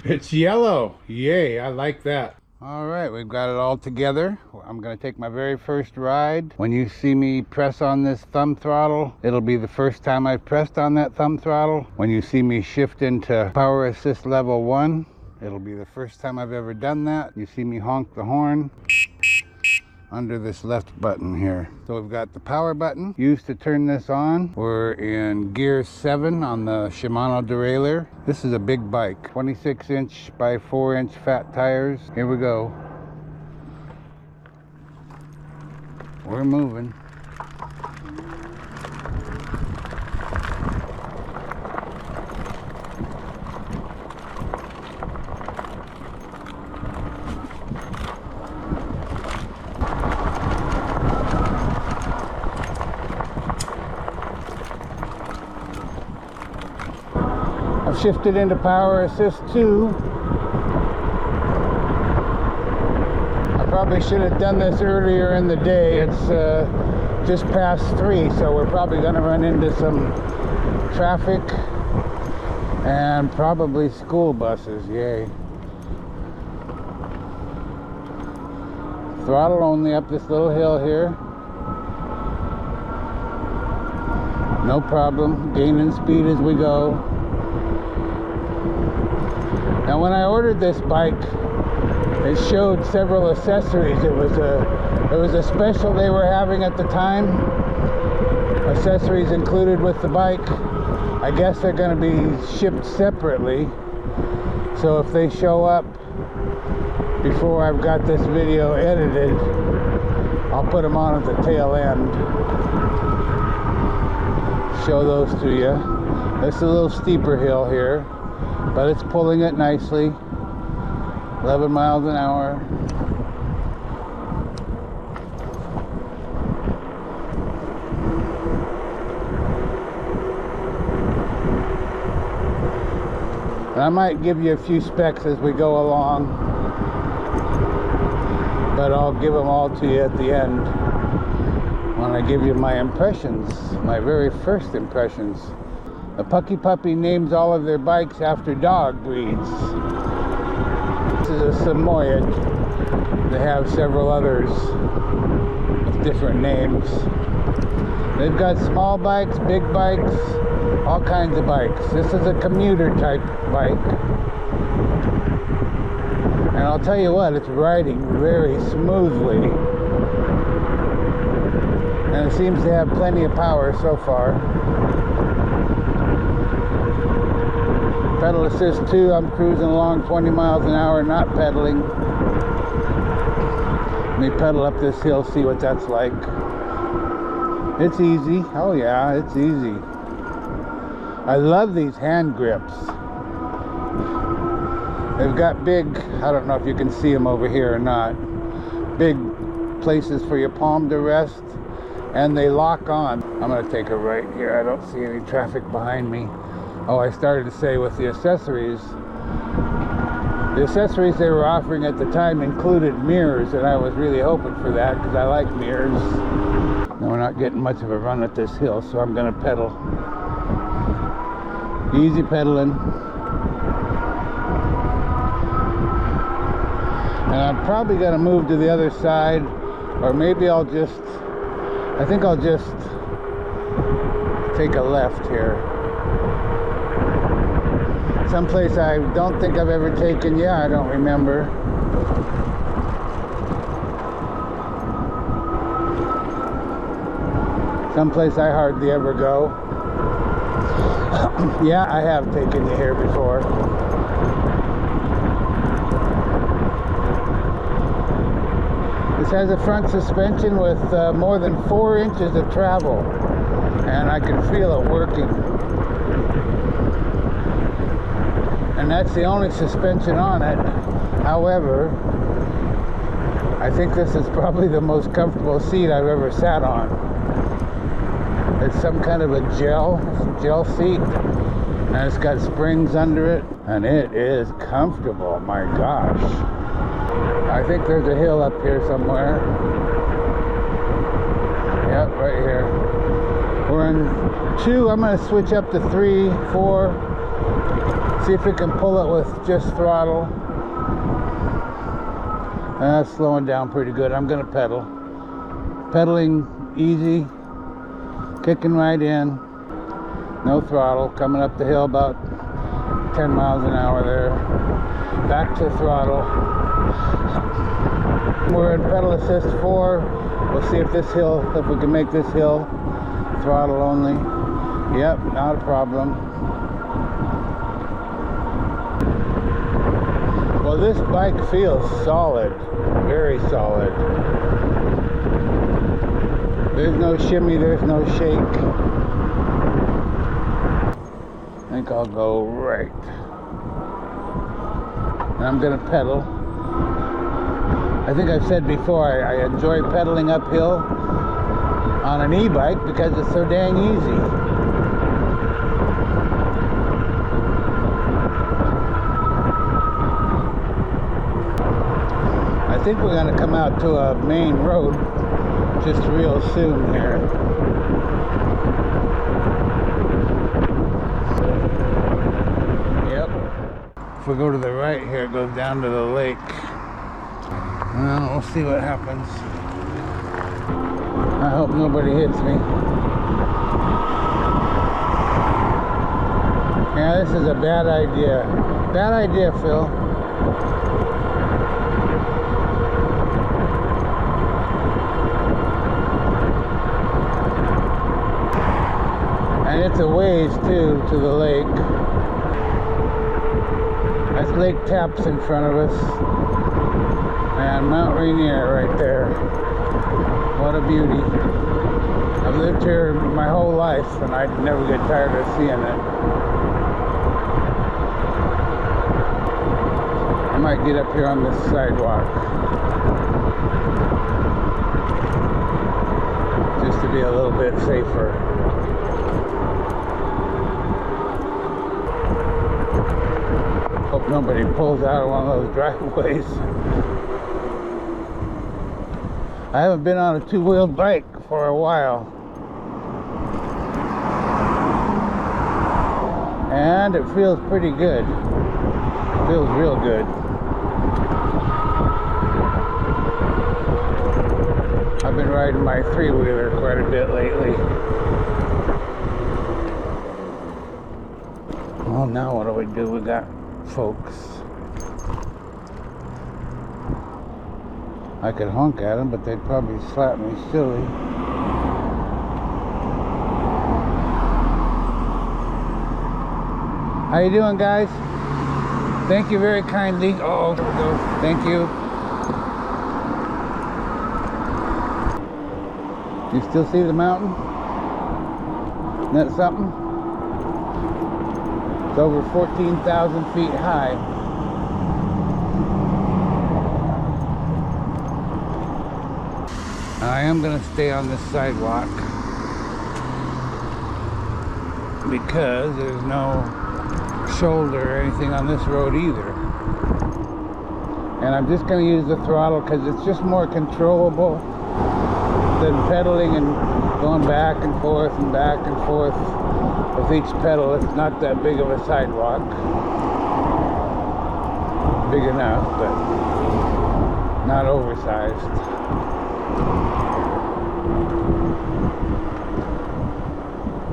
It's yellow. Yay, I like that. All right, we've got it all together. I'm going to take my very first ride. When you see me press on this thumb throttle, it'll be the first time I've pressed on that thumb throttle. When you see me shift into power assist level 1, it'll be the first time I've ever done that. You see me honk the horn under this left button here. So we've got the power button used to turn this on. We're in gear 7 on the Shimano derailleur. This is a big bike, 26-inch by 4-inch fat tires. Here we go. We're moving. I've shifted into power assist 2. I probably should have done this earlier in the day. It's just past 3, so we're probably going to run into some traffic and probably school buses. Yay. Throttle only up this little hill here. No problem. Gaining speed as we go. Now when I ordered this bike, it showed several accessories. It was a special they were having at the time. Accessories included with the bike. I guess they're going to be shipped separately. So if they show up before I've got this video edited, I'll put them on at the tail end. Show those to you. It's a little steeper hill here, but it's pulling it nicely. 11 miles an hour. And I might give you a few specs as we go along, but I'll give them all to you at the end when I give you my impressions, my very first impressions. The Puckipuppy names all of their bikes after dog breeds. This is a Samoyed. They have several others with different names. They've got small bikes, big bikes, all kinds of bikes. This is a commuter type bike. And I'll tell you what, it's riding very smoothly. And it seems to have plenty of power so far. Pedal assist 2, I'm cruising along 20 miles an hour, not pedaling. Let me pedal up this hill, see what that's like. It's easy. Oh yeah, it's easy. I love these hand grips. They've got big, I don't know if you can see them over here or not, big places for your palm to rest, and they lock on. I'm going to take a right here. I don't see any traffic behind me. Oh, I started to say with the accessories they were offering at the time included mirrors, and I was really hoping for that because I like mirrors. Now we're not getting much of a run at this hill, so I'm going to pedal. Easy pedaling. And I'm probably going to move to the other side, or maybe I think I'll just take a left here. Someplace I don't think I've ever taken. Yeah, I don't remember. Someplace I hardly ever go. Yeah, I have taken you here before. This has a front suspension with more than 4 inches of travel, and I can feel it working. And that's the only suspension on it. However, I think this is probably the most comfortable seat I've ever sat on. It's some kind of a gel seat, and it's got springs under it, and it is comfortable. My gosh. I think there's a hill up here somewhere. Yep, right here. We're in 2. I'm going to switch up to 3, 4. See if we can pull it with just throttle. That's slowing down pretty good. I'm gonna pedal. Pedaling easy, kicking right in, no throttle, coming up the hill about 10 miles an hour there. Back to throttle. We're in pedal assist 4. We'll see if this hill, if we can make this hill throttle only. Yep, not a problem. Well, this bike feels solid, very solid. There's no shimmy, there's no shake. I think I'll go right. And I'm gonna pedal. I think I've said before, I enjoy pedaling uphill on an e-bike because it's so dang easy. I think we're gonna come out to a main road just real soon here. Yep. If we go to the right here, it goes down to the lake. Well, we'll see what happens. I hope nobody hits me. Yeah, this is a bad idea. Bad idea, Phil. And it's a ways too to the lake. That's Lake Taps in front of us. And Mount Rainier right there. What a beauty. I've lived here my whole life and I never get tired of seeing it. I might get up here on this sidewalk. Just to be a little bit safer. Hope nobody pulls out of one of those driveways. I haven't been on a two-wheeled bike for a while. And it feels pretty good. It feels real good. I've been riding my three-wheeler quite a bit lately. Well, now what do? We got folks. I could honk at them, but they'd probably slap me silly. How you doing, guys? Thank you very kindly. Oh, there we go. Thank you. You still see the mountain? Isn't that something? It's over 14,000 feet high. I am going to stay on this sidewalk because there's no shoulder or anything on this road either. And I'm just going to use the throttle because it's just more controllable than pedaling and going back and forth and back and forth with each pedal. It's not that big of a sidewalk. Big enough, but not oversized.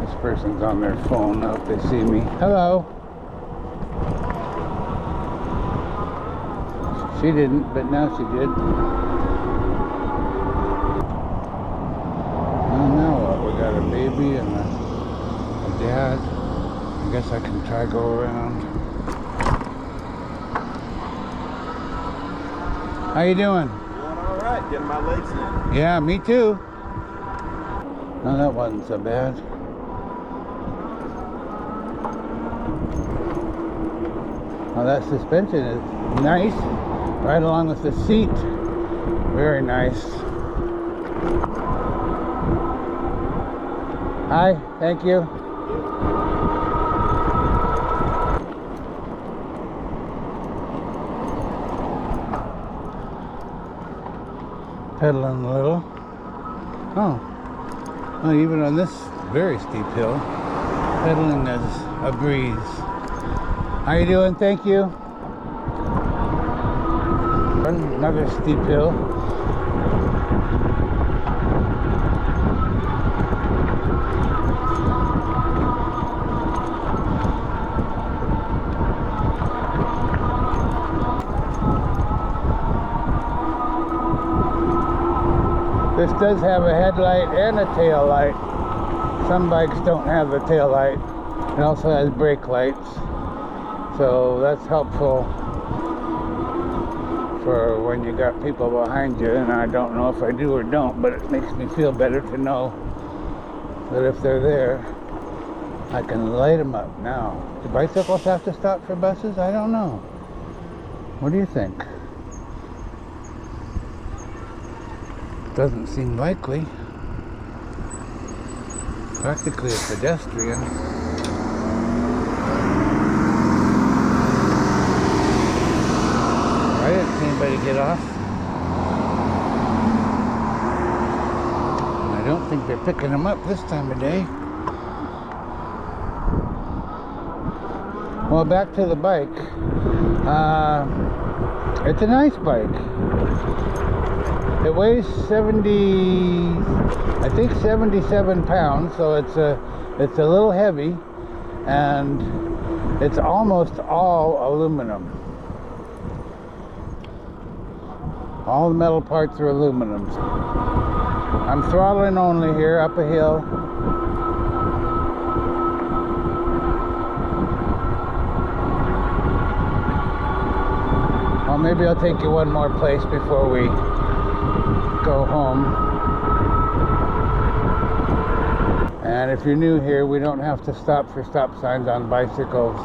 This person's on their phone. I hope they see me. Hello. She didn't, but now she did. Well, now what? We got a baby and a dad. I guess I can try go around. How you doing? Doing all right. Getting my legs in. Yeah, me too. No, that wasn't so bad. Well, that suspension is nice. Right along with the seat. Very nice. Hi, thank you. Pedaling a little. Oh, well, even on this very steep hill, pedaling is a breeze. How you doing? Thank you. Another steep hill. This does have a headlight and a tail light. Some bikes don't have the tail light. It also has brake lights, so that's helpful for when you got people behind you. And I don't know if I do or don't, but it makes me feel better to know that if they're there, I can light them up. Now, do bicycles have to stop for buses? I don't know. What do you think? Doesn't seem likely. Practically a pedestrian. I didn't see anybody get off. I don't think they're picking them up this time of day. Well, back to the bike. It's a nice bike. It weighs 77 pounds, so it's a little heavy, and it's almost all aluminum. All the metal parts are aluminum. I'm throttling only here, up a hill. Well, maybe I'll take you one more place before we go home. And if you're new here, we don't have to stop for stop signs on bicycles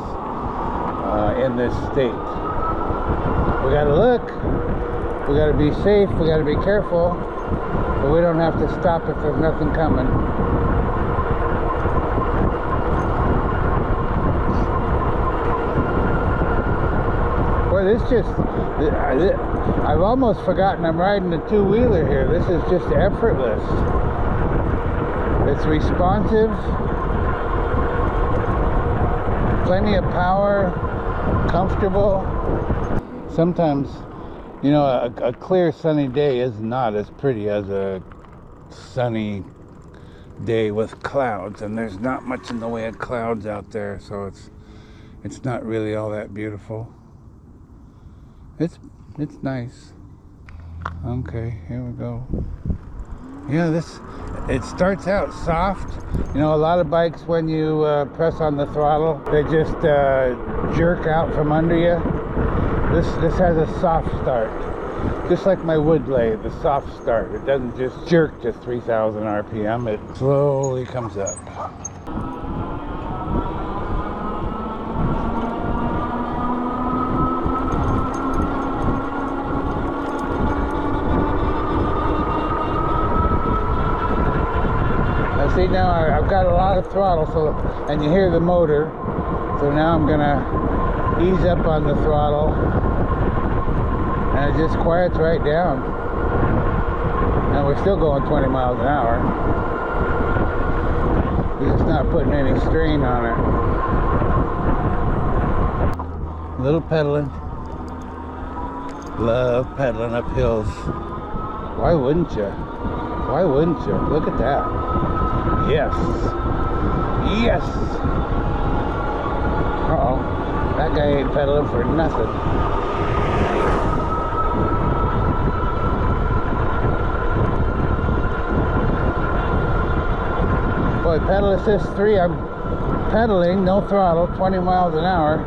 in this state. We gotta look, we gotta be safe, we gotta be careful, but we don't have to stop if there's nothing coming. Boy, this just, I've almost forgotten I'm riding a two-wheeler here. This is just effortless. It's responsive, plenty of power, comfortable. Sometimes, you know, a clear sunny day is not as pretty as a sunny day with clouds, and there's not much in the way of clouds out there, so it's not really all that beautiful. It's nice. Okay, here we go. Yeah, it starts out soft. You know, a lot of bikes, when you press on the throttle, they just jerk out from under you. This has a soft start. Just like my wood lathe, the soft start. It doesn't just jerk to 3,000 RPM. It slowly comes up. See, now I've got a lot of throttle, and you hear the motor, so now I'm gonna ease up on the throttle, and it just quiets right down. And we're still going 20 miles an hour. We're just not putting any strain on it. A little pedaling. Love pedaling up hills. Why wouldn't you? Why wouldn't you? Look at that. Yes. Yes. Uh-oh. That guy ain't pedaling for nothing. Boy, pedal assist 3, I'm pedaling, no throttle, 20 miles an hour.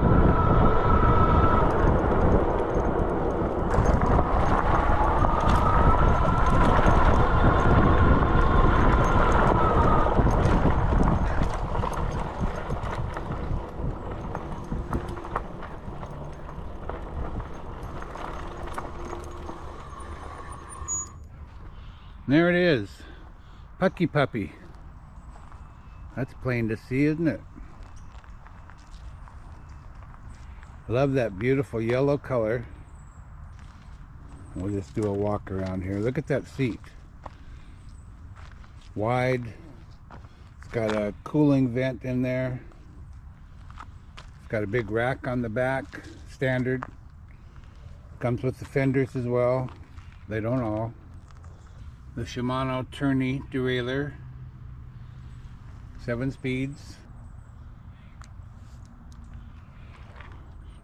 There it is, Puckipuppy. That's plain to see, isn't it? I love that beautiful yellow color. We'll just do a walk around here. Look at that seat. Wide. It's got a cooling vent in there. It's got a big rack on the back, standard. Comes with the fenders as well. They don't all. The Shimano Tourney derailleur, 7 speeds.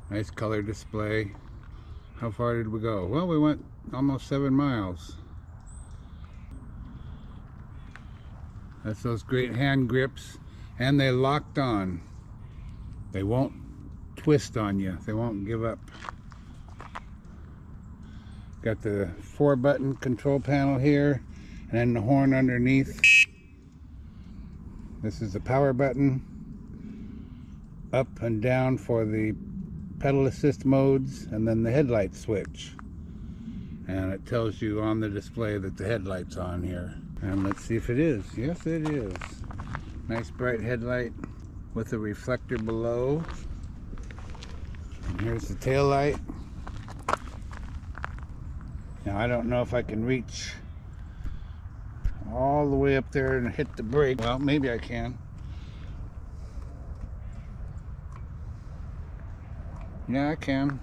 Nice color display. How far did we go? Well, we went almost 7 miles. That's those great hand grips, and they locked on. They won't twist on you. They won't give up. Got the 4-button control panel here, and then the horn underneath. This is the power button. Up and down for the pedal assist modes, and then the headlight switch. And it tells you on the display that the headlight's on here. And let's see if it is. Yes, it is. Nice bright headlight with a reflector below. And here's the tail light. Now I don't know if I can reach all the way up there and hit the brake. Well, maybe I can. Yeah, I can.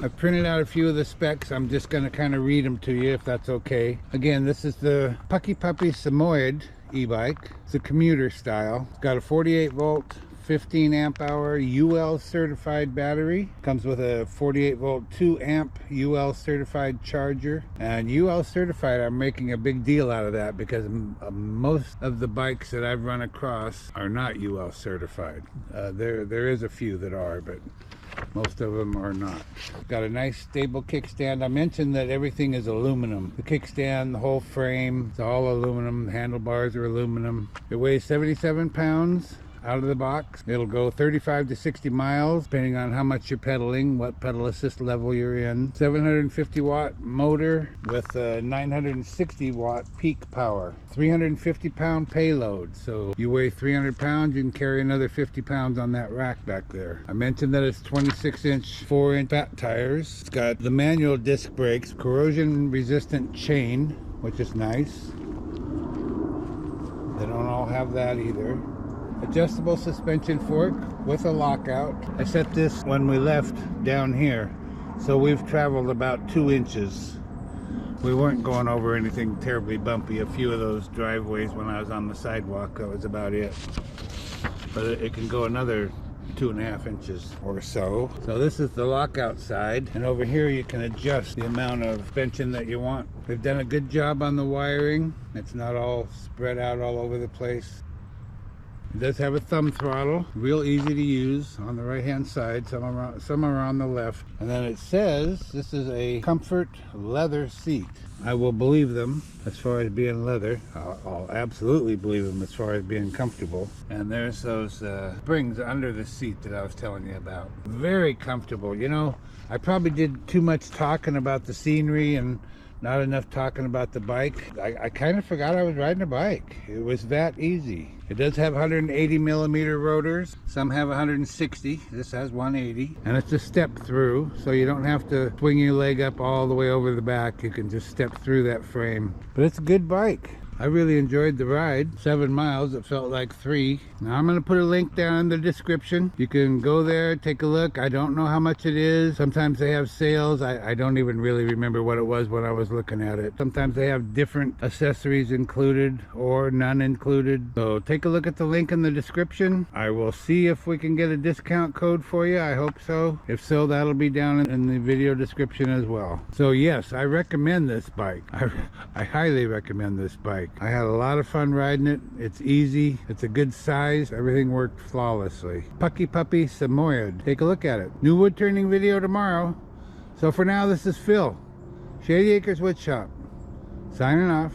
I've printed out a few of the specs. I'm just going to kind of read them to you if that's okay. Again, this is the Puckipuppy Samoyed e-bike. It's a commuter style. It's got a 48 volt, 15 amp hour UL certified battery. Comes with a 48 volt 2 amp UL certified charger. And UL certified, I'm making a big deal out of that because most of the bikes that I've run across are not UL certified. There is a few that are, but most of them are not. Got a nice stable kickstand. I mentioned that everything is aluminum. The kickstand, the whole frame, it's all aluminum. The handlebars are aluminum. It weighs 77 pounds out of the box. It'll go 35 to 60 miles depending on how much you're pedaling, what pedal assist level you're in. 750 watt motor with a 960 watt peak power. 350 pound payload. So you weigh 300 pounds, you can carry another 50 pounds on that rack back there. I mentioned that it's 26-inch 4-inch fat tires. It's got the manual disc brakes, corrosion resistant chain, which is nice. They don't all have that either. Adjustable suspension fork with a lockout. I set this when we left down here, so we've traveled about 2 inches. We weren't going over anything terribly bumpy. A few of those driveways when I was on the sidewalk, that was about it. But it can go another 2.5 inches or so. So this is the lockout side, and over here you can adjust the amount of suspension that you want. They've done a good job on the wiring. It's not all spread out all over the place. It does have a thumb throttle, real easy to use on the right hand side, some are on the left. And then it says this is a comfort leather seat. I will believe them as far as being leather. I'll absolutely believe them as far as being comfortable. And there's those springs under the seat that I was telling you about. Very comfortable. You know, I probably did too much talking about the scenery and not enough talking about the bike. I kind of forgot I was riding a bike. It was that easy. It does have 180 millimeter rotors. Some have 160. This has 180. And it's a step through, so you don't have to swing your leg up all the way over the back. You can just step through that frame. But it's a good bike. I really enjoyed the ride. 7 miles, it felt like 3. Now I'm going to put a link down in the description. You can go there, take a look. I don't know how much it is. Sometimes they have sales. I don't even really remember what it was when I was looking at it. Sometimes they have different accessories included or none included. So take a look at the link in the description. I will see if we can get a discount code for you. I hope so. If so, that'll be down in the video description as well. So yes, I recommend this bike. I highly recommend this bike. I had a lot of fun riding it. It's easy. It's a good size. Everything worked flawlessly. Puckipuppy Samoyed. Take a look at it. New wood turning video tomorrow. So for now, this is Phil, Shady Acres Wood Shop, signing off.